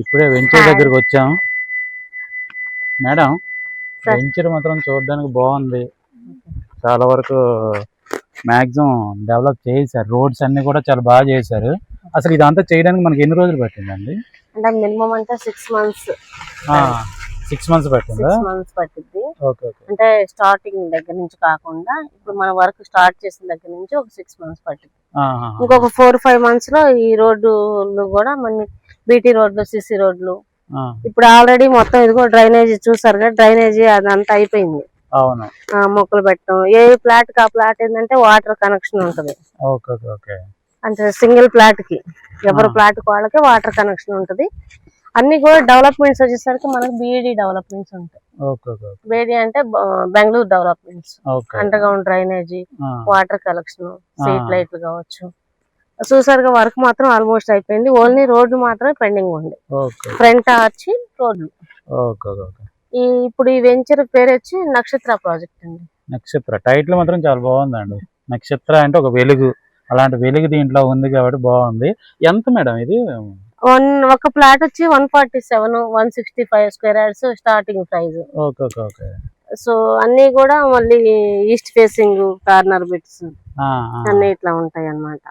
ఇప్పుడే వెంచర్ దగ్గరికి వచ్చాం మేడం. వెంచర్ మాత్రం చూడడానికి బాగుంది. చాలా వరకు మాక్సిమం డెవలప్ చేశారు. రోడ్స్ అన్ని కూడా చాలా బాగా చేశారు. అసలు ఇదంతా చేయడానికి మనకి ఎన్ని రోజులు పట్టిందండి? అంటే మినిమం అంటే 6 months. 6 months పట్టిందా? 6 months పట్టింది. Okay okay. అంటే స్టార్టింగ్ దగ్గర నుంచి కాకుండా ఇప్పుడు మన వర్క్ స్టార్ట్ చేసిన దగ్గర నుంచి ఒక 6 months పట్టింది. ఇంకొక 4-5 months లో ఈ రోడ్లు కూడా మన బీటీ రోడ్లు, సిసి రోడ్లు ఇప్పుడు ఆల్రెడీ మొత్తం ఇదిగో డ్రైనేజీ చూసారు కదా, డ్రైనేజీ అదంతా అయిపోయింది. అవును. మొక్కలు పెట్టడం, ఏ ప్లాట్ కి ఆ ప్లాట్ ఏంటంటే వాటర్ కనెక్షన్ ఉంటది. అంటే సింగిల్ ప్లాట్ కి ఎవరి ప్లాట్ కి వాళ్ళకి వాటర్ కనెక్షన్ ఉంటది. అన్ని కూడా డెవలప్మెంట్స్ వచ్చేసరికి మనకి బీఈడి డెవలప్మెంట్స్ ఉంటాయి. బీఈడి అంటే Bengaluru developments, under ground drainage, water collection, street లైట్లు కావచ్చు. చూసారుగా వర్క్ మాత్రం ఆల్మోస్ట్ అయిపోయింది. ఓన్లీ రోడ్డు మాత్రమే పెండింగ్ ఉంది. ఫ్రంట్ ఆర్చి రోడ్లు. ఇప్పుడు ఈ వెంచర్ పేరు వచ్చి నక్షత్ర ప్రాజెక్ట్ అండి. నక్షత్ర టైటిల్ మాత్రం చాలా బాగుందండి. నక్షత్ర అంటే ఒక వెలుగు, అలాంటి వెలుగు దీంట్లో ఉంది కాబట్టి బాగుంది. ఎంత మేడం ఇది? ఒక ప్లాట్ వచ్చి 147-165 square yards starting price. So అన్ని కూడా మళ్ళీ ఈస్ట్ ఫేసింగ్ కార్నర్ బిట్స్ అన్ని ఇట్లా ఉంటాయి అన్నమాట.